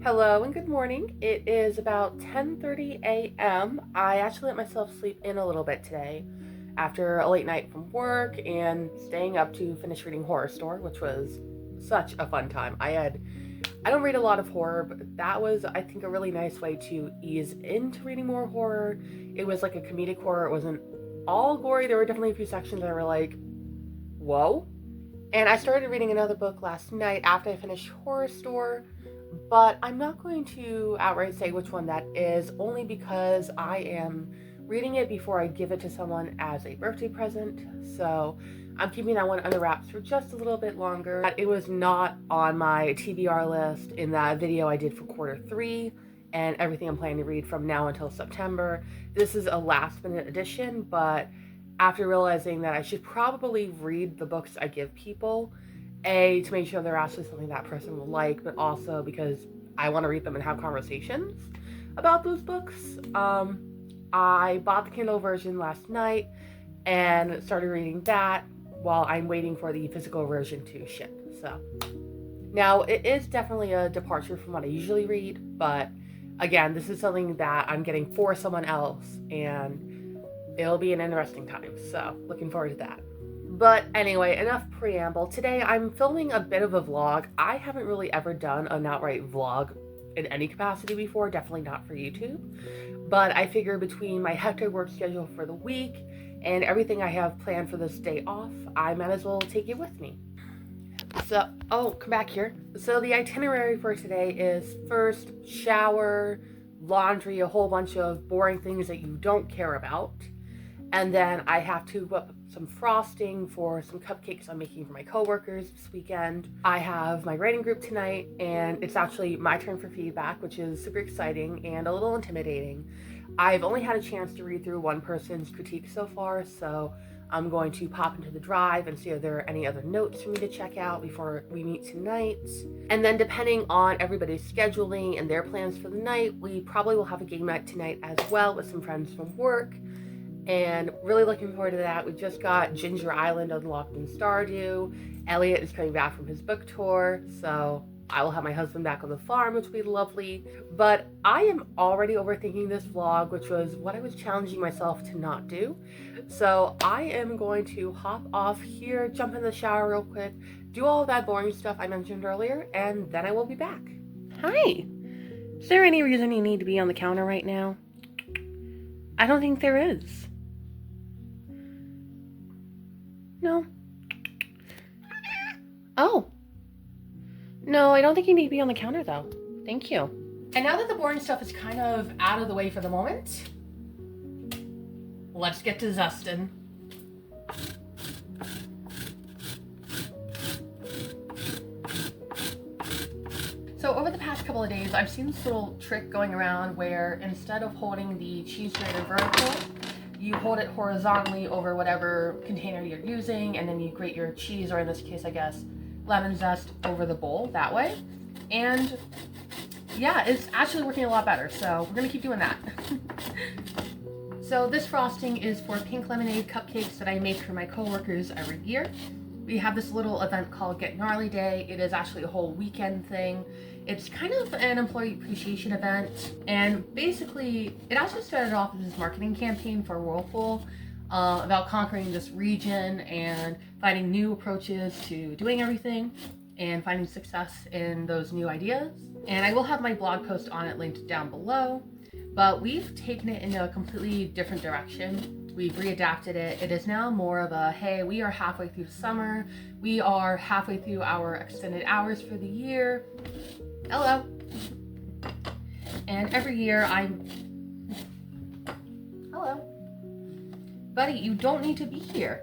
Hello and good morning. It is about 10:30 a.m. I actually let myself sleep in a little bit today after a late night from work and staying up to finish reading Horror Store, which was such a fun time. I don't read a lot of horror, but that was, I think, a really nice way to ease into reading more horror. It was like a comedic horror. It wasn't all gory. There were definitely a few sections that were like, whoa. And I started reading another book last night after I finished Horror Store, but I'm not going to outright say which one that is, only because I am reading it before I give it to someone as a birthday present. So I'm keeping that one under wraps for just a little bit longer. It was not on my TBR list in that video I did for quarter 3 and everything I'm planning to read from now until September. This is a last minute addition, but after realizing that I should probably read the books I give people, A, to make sure they're actually something that person will like, but also because I want to read them and have conversations about those books. I bought the Kindle version last night and started reading that while I'm waiting for the physical version to ship. So now it is definitely a departure from what I usually read, but again, this is something that I'm getting for someone else, and it'll be an interesting time, so looking forward to that. But anyway, enough preamble. Today I'm filming a bit of a vlog. I haven't really ever done an outright vlog in any capacity before, definitely not for YouTube. But I figure between my hectic work schedule for the week and everything I have planned for this day off, I might as well take it with me. So, oh, come back here. So the itinerary for today is first shower, laundry, a whole bunch of boring things that you don't care about. And then I have to whip some frosting for some cupcakes I'm making for my coworkers this weekend. I have my writing group tonight, and it's actually my turn for feedback, which is super exciting and a little intimidating. I've only had a chance to read through one person's critique so far, so I'm going to pop into the drive and see if there are any other notes for me to check out before we meet tonight. And then depending on everybody's scheduling and their plans for the night, we probably will have a game night tonight as well with some friends from work. And really looking forward to that. We just got Ginger Island unlocked in Stardew. Elliot is coming back from his book tour, so I will have my husband back on the farm, which will be lovely. But I am already overthinking this vlog, which was what I was challenging myself to not do. So I am going to hop off here, jump in the shower real quick, do all of that boring stuff I mentioned earlier, and then I will be back. Hi. Is there any reason you need to be on the counter right now? I don't think there is. No. Oh. No, I don't think you need to be on the counter though. Thank you. And now that the boring stuff is kind of out of the way for the moment, let's get to Zustin. So over the past couple of days, I've seen this little trick going around where instead of holding the cheese grater vertical, you hold it horizontally over whatever container you're using, and then you grate your cheese, or in this case, I guess, lemon zest over the bowl that way. And yeah, it's actually working a lot better, so we're gonna keep doing that. So this frosting is for pink lemonade cupcakes that I make for my coworkers every year. We have this little event called Get Gnarly Day. It is actually a whole weekend thing. It's kind of an employee appreciation event, and basically it actually started off as this marketing campaign for Whirlpool about conquering this region and finding new approaches to doing everything and finding success in those new ideas. And I will have my blog post on it linked down below, but we've taken it in a completely different direction. We've readapted it. It is now more of a, hey, we are halfway through summer. We are halfway through our extended hours for the year. Hello. And every year hello. Buddy, you don't need to be here.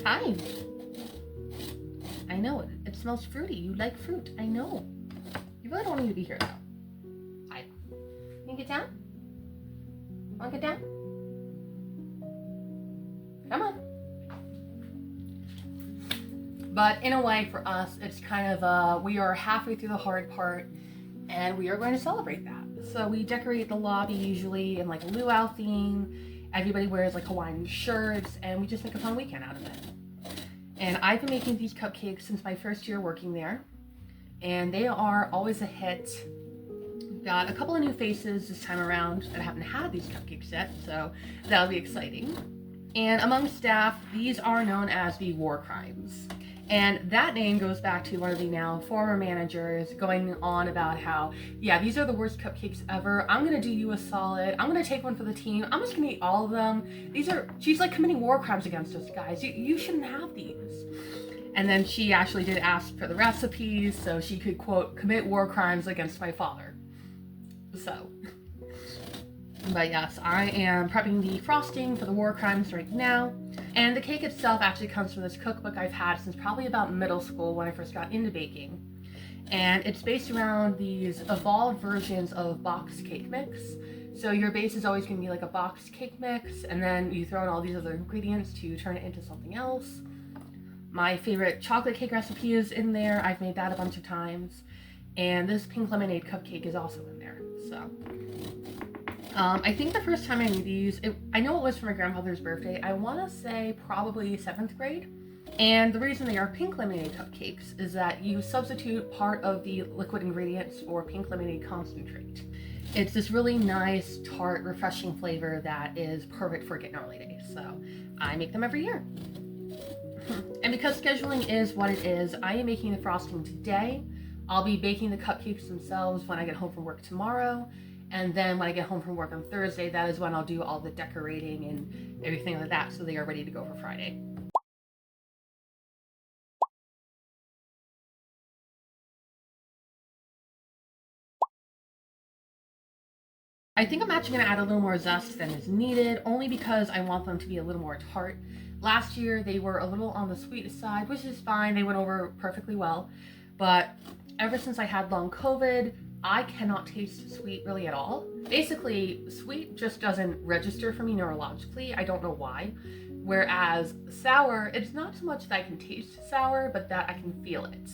Hi. I know, it smells fruity. You like fruit. I know. You really don't need to be here though. Hi. Can you get down? Wanna get down? Come on. But in a way, for us, it's kind of we are halfway through the hard part, and we are going to celebrate that. So we decorate the lobby usually in like a luau theme. Everybody wears like Hawaiian shirts, and we just make a fun weekend out of it. And I've been making these cupcakes since my first year working there. and they are always a hit. Got a couple of new faces this time around that haven't had these cupcakes yet, so that'll be exciting. And among staff, these are known as the War Crimes. And that name goes back to one of the now former managers going on about how, yeah, these are the worst cupcakes ever. I'm gonna do you a solid. I'm gonna take one for the team. I'm just gonna eat all of them. She's like committing war crimes against us, guys. You shouldn't have these. And then she actually did ask for the recipes so she could, quote, commit war crimes against my father. So, but yes, I am prepping the frosting for the war crimes right now. And the cake itself actually comes from this cookbook I've had since probably about middle school when I first got into baking. And it's based around these evolved versions of box cake mix. So your base is always going to be like a box cake mix, and then you throw in all these other ingredients to turn it into something else. My favorite chocolate cake recipe is in there. I've made that a bunch of times. And this pink lemonade cupcake is also in there. So I think the first time I made these, I know it was for my grandmother's birthday. I want to say probably 7th grade. And the reason they are pink lemonade cupcakes is that you substitute part of the liquid ingredients for pink lemonade concentrate. It's this really nice, tart, refreshing flavor that is perfect for getting early days. So I make them every year. And because scheduling is what it is, I am making the frosting today. I'll be baking the cupcakes themselves when I get home from work tomorrow. And then when I get home from work on Thursday, that is when I'll do all the decorating and everything like that so they are ready to go for Friday. I think I'm actually going to add a little more zest than is needed, only because I want them to be a little more tart. Last year, they were a little on the sweet side, which is fine. They went over perfectly well. But ever since I had long COVID, I cannot taste sweet really at all. Basically, sweet just doesn't register for me neurologically. I don't know why. Whereas sour, it's not so much that I can taste sour, but that I can feel it.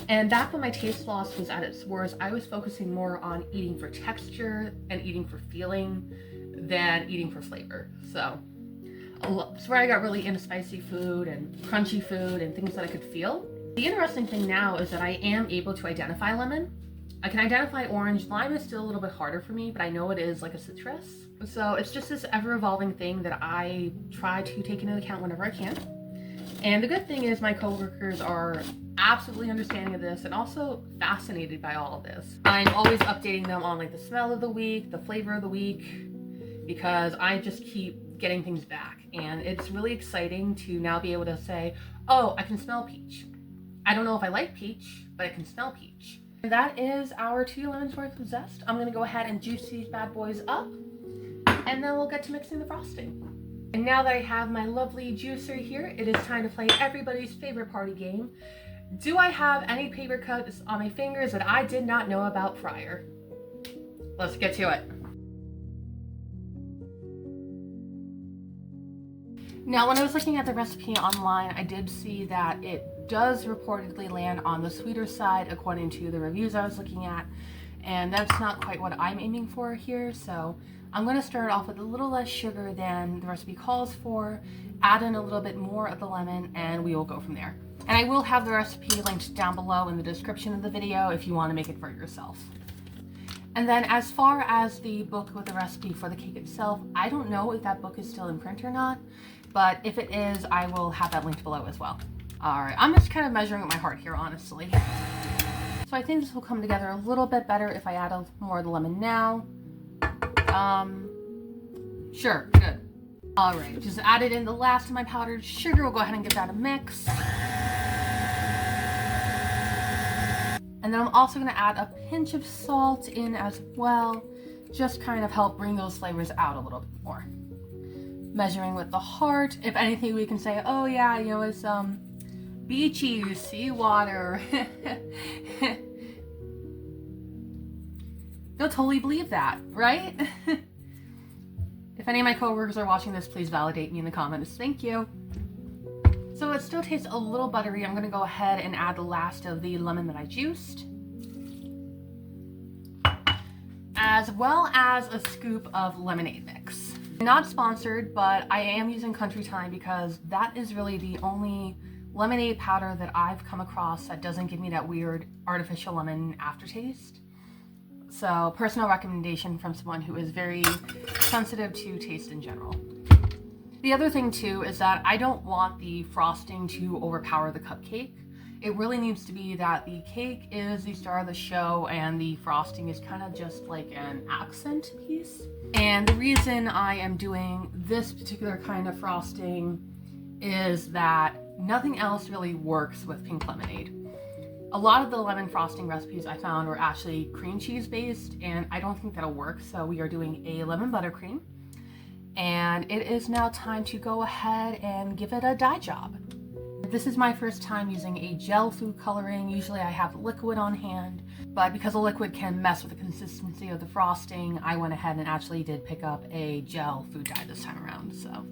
And back when my taste loss was at its worst, I was focusing more on eating for texture and eating for feeling than eating for flavor. So it's where I got really into spicy food and crunchy food and things that I could feel. The interesting thing now is that I am able to identify lemon. I can identify orange. Lime is still a little bit harder for me, but I know it is like a citrus. So it's just this ever-evolving thing that I try to take into account whenever I can. And the good thing is my coworkers are absolutely understanding of this and also fascinated by all of this. I'm always updating them on like the smell of the week, the flavor of the week, because I just keep getting things back. And it's really exciting to now be able to say, oh, I can smell peach. I don't know if I like peach, but I can smell peach. And that is our 2 lemons worth of zest. I'm gonna go ahead and juice these bad boys up, and then we'll get to mixing the frosting. And now that I have my lovely juicer here, it is time to play everybody's favorite party game. Do I have any paper cuts on my fingers that I did not know about prior? Let's get to it. Now, when I was looking at the recipe online, I did see that it does reportedly land on the sweeter side according to the reviews I was looking at, and that's not quite what I'm aiming for here. So I'm going to start off with a little less sugar than the recipe calls for, add in a little bit more of the lemon, and we will go from there. And I will have the recipe linked down below in the description of the video if you want to make it for yourself. And then as far as the book with the recipe for the cake itself, I don't know if that book is still in print or not, but if it is, I will have that linked below as well. All right, I'm just kind of measuring with my heart here, honestly. So I think this will come together a little bit better if I add more of the lemon now. Sure, good. All right, just added in the last of my powdered sugar. We'll go ahead and give that a mix. And then I'm also gonna add a pinch of salt in as well, just kind of help bring those flavors out a little bit more. Measuring with the heart. If anything, we can say, oh yeah, you know, it's beachy, seawater. They'll totally believe that, right? If any of my coworkers are watching this, please validate me in the comments. Thank you. So it still tastes a little buttery. I'm gonna go ahead and add the last of the lemon that I juiced, as well as a scoop of lemonade mix. Not sponsored, but I am using Country Time because that is really the only lemonade powder that I've come across that doesn't give me that weird artificial lemon aftertaste. So, personal recommendation from someone who is very sensitive to taste in general. The other thing too is that I don't want the frosting to overpower the cupcake. It really needs to be that the cake is the star of the show and the frosting is kind of just like an accent piece. And the reason I am doing this particular kind of frosting is that nothing else really works with pink lemonade. A lot of the lemon frosting recipes I found were actually cream cheese based, and I don't think that'll work, so we are doing a lemon buttercream. And it is now time to go ahead and give it a dye job. This is my first time using a gel food coloring. Usually I have liquid on hand, but because the liquid can mess with the consistency of the frosting, I went ahead and actually did pick up a gel food dye this time around, so.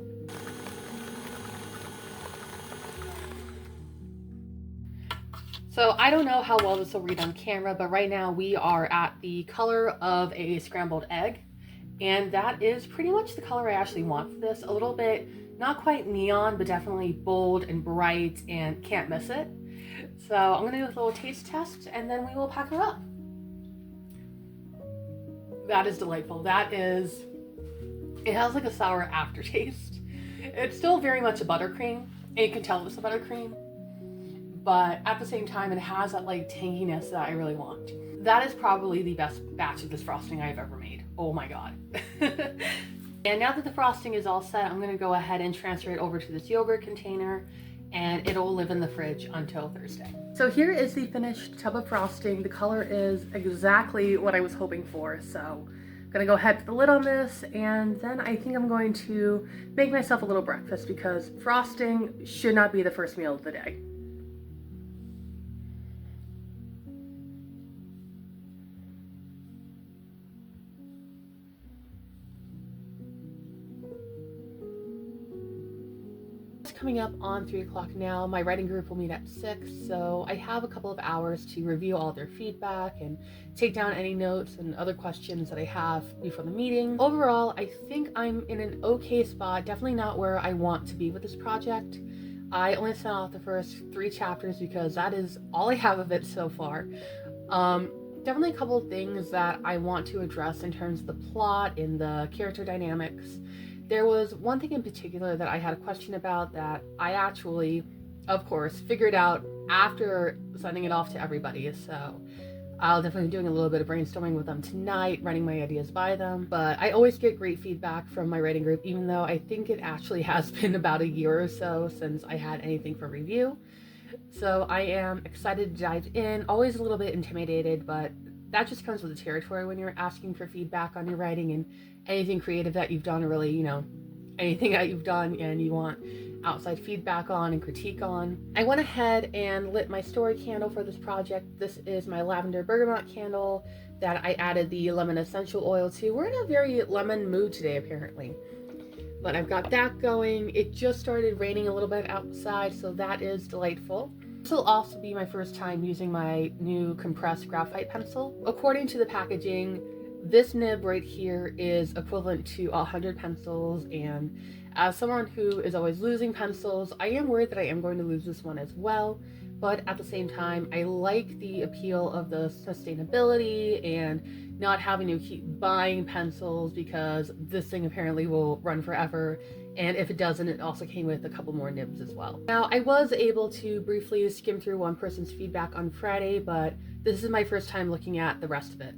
So I don't know how well this will read on camera, but right now we are at the color of a scrambled egg. And that is pretty much the color I actually want for this. A little bit, not quite neon, but definitely bold and bright and can't miss it. So I'm gonna do a little taste test and then we will pack her up. That is delightful. It has like a sour aftertaste. It's still very much a buttercream, and you can tell it's a buttercream, but at the same time it has that like tanginess that I really want. That is probably the best batch of this frosting I've ever made. Oh my god. And now that the frosting is all set, I'm gonna go ahead and transfer it over to this yogurt container and it'll live in the fridge until Thursday. So here is the finished tub of frosting. The color is exactly what I was hoping for. So I'm gonna go ahead, put the lid on this, and then I think I'm going to make myself a little breakfast because frosting should not be the first meal of the day. Coming up on 3 o'clock now. My writing group will meet at 6, so I have a couple of hours to review all their feedback and take down any notes and other questions that I have before the meeting. Overall, I think I'm in an okay spot, definitely not where I want to be with this project. I only sent off the first 3 chapters because that is all I have of it so far. Definitely a couple of things that I want to address in terms of the plot and the character dynamics. There was one thing in particular that I had a question about that I actually, of course, figured out after sending it off to everybody. So I'll definitely be doing a little bit of brainstorming with them tonight, running my ideas by them. But I always get great feedback from my writing group, even though I think it actually has been about a year or so since I had anything for review. So I am excited to dive in, always a little bit intimidated, but that just comes with the territory when you're asking for feedback on your writing and anything creative that you've done, or really, you know, anything that you've done and you want outside feedback on and critique on. I went ahead and lit my story candle for this project. This is my lavender bergamot candle that I added the lemon essential oil to. We're in a very lemon mood today, apparently. But I've got that going. It just started raining a little bit outside, so that is delightful. This will also be my first time using my new compressed graphite pencil. According to the packaging, this nib right here is equivalent to 100 pencils, and as someone who is always losing pencils, I am worried that I am going to lose this one as well. But at the same time, I like the appeal of the sustainability and not having to keep buying pencils because this thing apparently will run forever. And if it doesn't, it also came with a couple more nibs as well. Now, I was able to briefly skim through one person's feedback on Friday, but this is my first time looking at the rest of it.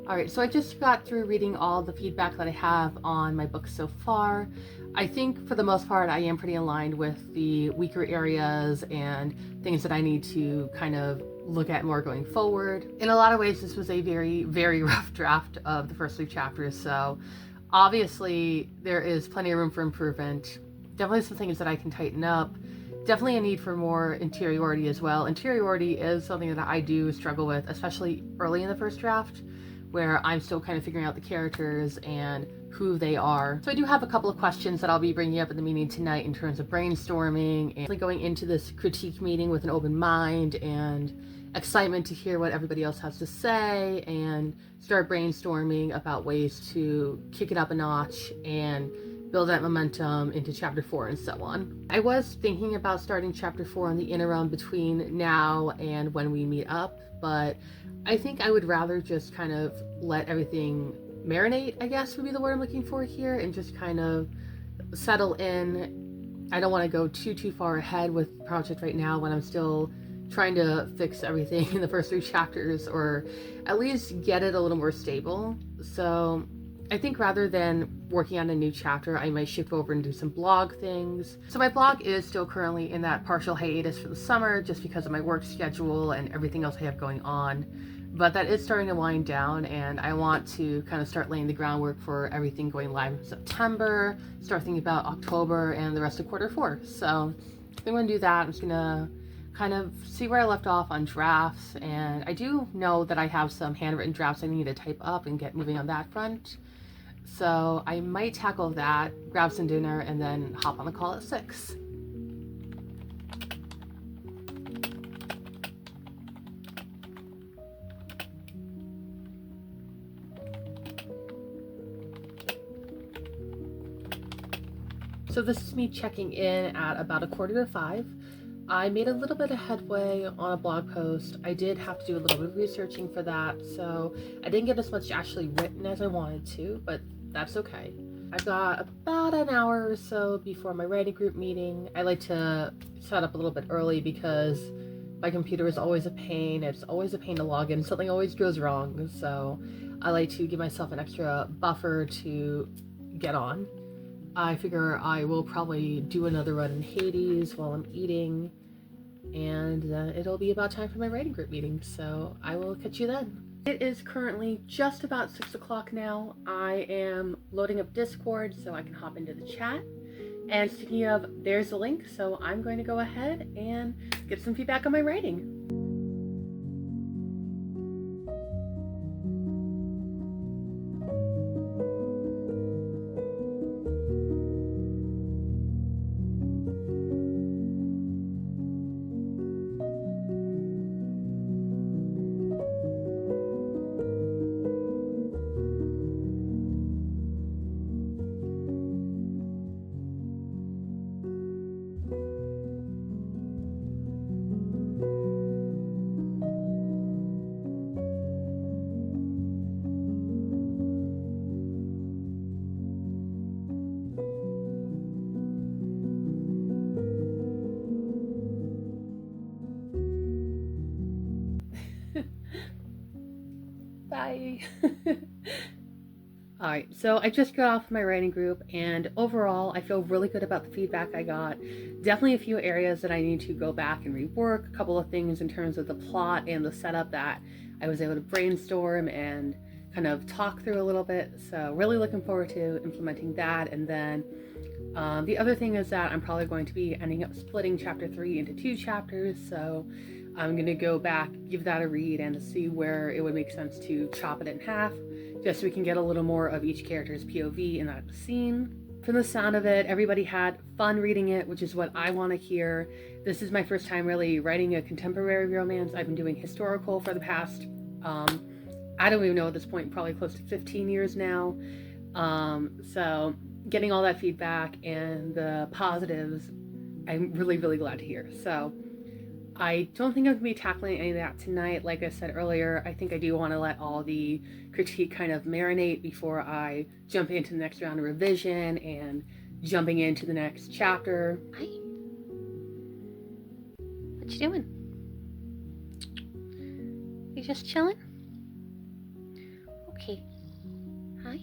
Alright, so I just got through reading all the feedback that I have on my book so far. I think for the most part I am pretty aligned with the weaker areas and things that I need to kind of look at more going forward. In a lot of ways this was a very, very rough draft of the first 3 chapters, so obviously there is plenty of room for improvement. Definitely some things that I can tighten up. Definitely a need for more interiority as well. Interiority is something that I do struggle with, especially early in the first draft, where I'm still kind of figuring out the characters and who they are. So I do have a couple of questions that I'll be bringing up in the meeting tonight in terms of brainstorming and going into this critique meeting with an open mind and excitement to hear what everybody else has to say and start brainstorming about ways to kick it up a notch and build that momentum into chapter 4 and so on. I was thinking about starting chapter 4 in the interim between now and when we meet up, but I think I would rather just kind of let everything marinate, I guess would be the word I'm looking for here, and just kind of settle in. I don't want to go too far ahead with the project right now when I'm still trying to fix everything in the first 3 chapters, or at least get it a little more stable. So I think rather than working on a new chapter, I might shift over and do some blog things. So my blog is still currently in that partial hiatus for the summer just because of my work schedule and everything else I have going on. But that is starting to wind down, and I want to kind of start laying the groundwork for everything going live in September, start thinking about October and the rest of quarter 4. So I think I'm going to do that. I'm just going to kind of see where I left off on drafts, and I do know that I have some handwritten drafts I need to type up and get moving on that front. So I might tackle that, grab some dinner, and then hop on the call at 6. So this is me checking in at about 4:45. I made a little bit of headway on a blog post. I did have to do a little bit of researching for that, so I didn't get as much actually written as I wanted to, but that's okay. I've got about an hour or so before my writing group meeting. I like to set up a little bit early because my computer is always a pain. It's always a pain to log in. Something always goes wrong, so I like to give myself an extra buffer to get on. I figure I will probably do another run in Hades while I'm eating, and it'll be about time for my writing group meeting, so I will catch you then. It is currently just about 6 o'clock now. I am loading up Discord so I can hop into the chat, and speaking of, there's the link, so I'm going to go ahead and get some feedback on my writing. Bye. Alright, so I just got off my writing group, and overall I feel really good about the feedback I got. Definitely a few areas that I need to go back and rework, a couple of things in terms of the plot and the setup that I was able to brainstorm and kind of talk through a little bit, so really looking forward to implementing that. And then the other thing is that I'm probably going to be ending up splitting chapter 3 into 2 chapters, so I'm going to go back, give that a read, and to see where it would make sense to chop it in half, just so we can get a little more of each character's POV in that scene. From the sound of it, everybody had fun reading it, which is what I want to hear. This is my first time really writing a contemporary romance. I've been doing historical for the past, I don't even know at this point, probably close to 15 years now. So getting all that feedback and the positives, I'm really, really glad to hear. So I don't think I'm going to be tackling any of that tonight. Like I said earlier, I think I do want to let all the critique kind of marinate before I jump into the next round of revision and jumping into the next chapter. Hi. What you doing? You just chilling? Okay. Hi.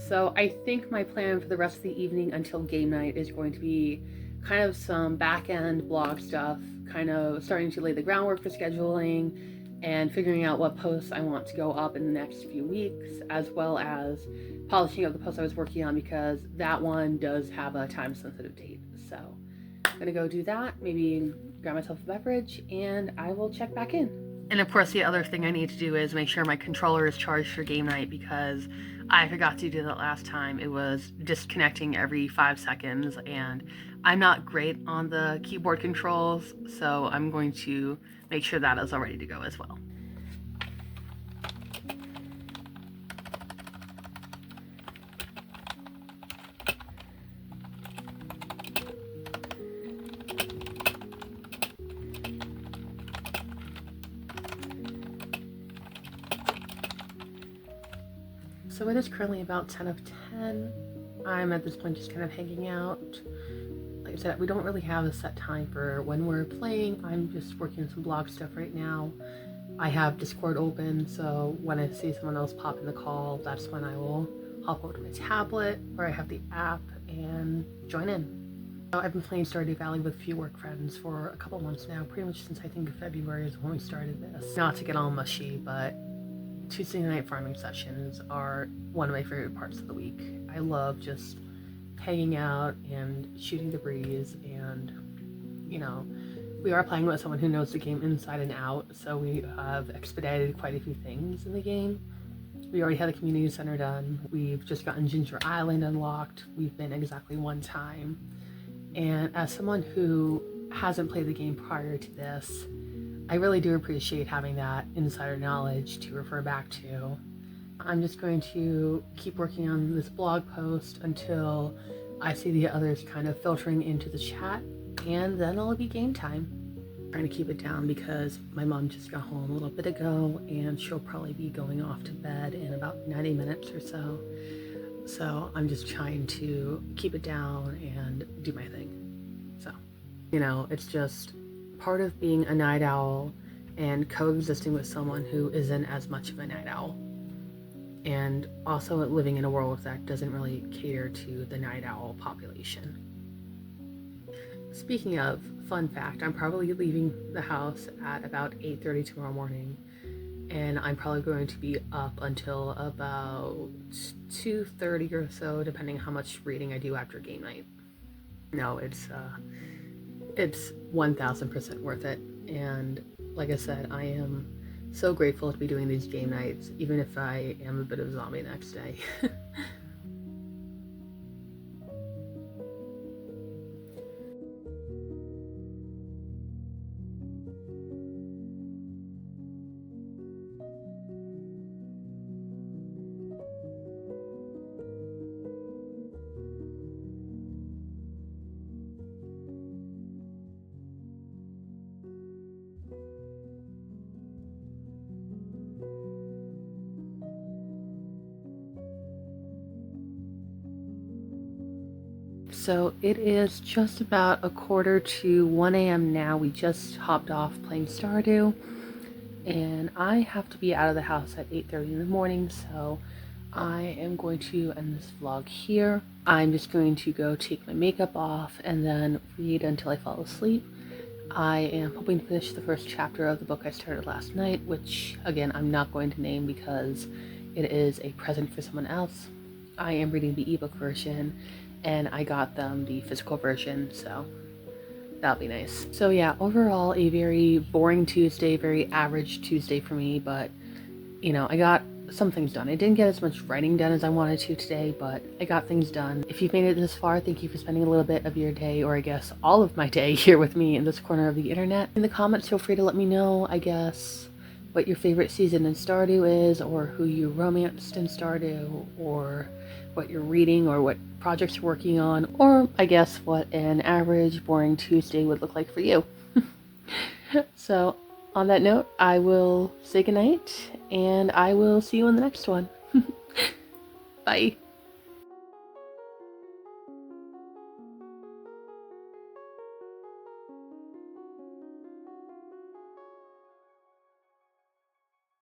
So I think my plan for the rest of the evening until game night is going to be kind of some back-end blog stuff, kind of starting to lay the groundwork for scheduling and figuring out what posts I want to go up in the next few weeks, as well as polishing up the post I was working on, because that one does have a time-sensitive date. So I'm gonna go do that, maybe grab myself a beverage, and I will check back in. And of course, the other thing I need to do is make sure my controller is charged for game night, because I forgot to do that last time. It was disconnecting every 5 seconds, and I'm not great on the keyboard controls, so I'm going to make sure that is all ready to go as well. So it is currently about 10 of 10. I'm at this point just kind of hanging out. Like I said, we don't really have a set time for when we're playing. I'm just working on some blog stuff right now. I have Discord open, so when I see someone else pop in the call, that's when I will hop over to my tablet where I have the app and join in. I've been playing Stardew Valley with a few work friends for a couple months now, pretty much since I think February is when we started this. Not to get all mushy, but Tuesday night farming sessions are one of my favorite parts of the week. I love just hanging out and shooting the breeze, and you know, we are playing with someone who knows the game inside and out, so we have expedited quite a few things in the game. We already had the community center done. We've just gotten Ginger Island unlocked. We've been exactly one time. And as someone who hasn't played the game prior to this, I really do appreciate having that insider knowledge to refer back to. I'm just going to keep working on this blog post until I see the others kind of filtering into the chat, and then it'll be game time. I'm trying to keep it down because my mom just got home a little bit ago, and she'll probably be going off to bed in about 90 minutes or so. So I'm just trying to keep it down and do my thing. So, you know, it's just part of being a night owl and coexisting with someone who isn't as much of a night owl, and also living in a world that doesn't really cater to the night owl population. Speaking of, fun fact, I'm probably leaving the house at about 8:30 tomorrow morning, and I'm probably going to be up until about 2:30 or so, depending on how much reading I do after game night. No, it's 1000% worth it, and like I said, I am so grateful to be doing these game nights, even if I am a bit of a zombie the next day. So it is just about 1:45 a.m. now. We just hopped off playing Stardew, and I have to be out of the house at 8:30 in the morning, so I am going to end this vlog here. I'm just going to go take my makeup off and then read until I fall asleep. I am hoping to finish the first chapter of the book I started last night, which again I'm not going to name because it is a present for someone else. I am reading the ebook version, and I got them the physical version, so that'll be nice. So yeah, overall a very boring Tuesday, very average Tuesday for me, but you know, I got some things done. I didn't get as much writing done as I wanted to today, but I got things done. If you've made it this far, thank you for spending a little bit of your day, or I guess all of my day, here with me in this corner of the internet. In the comments, feel free to let me know, I guess, what your favorite season in Stardew is, or who you romanced in Stardew, or what you're reading, or what projects you're working on, or I guess what an average boring Tuesday would look like for you. So on that note, I will say goodnight, and I will see you in the next one. Bye.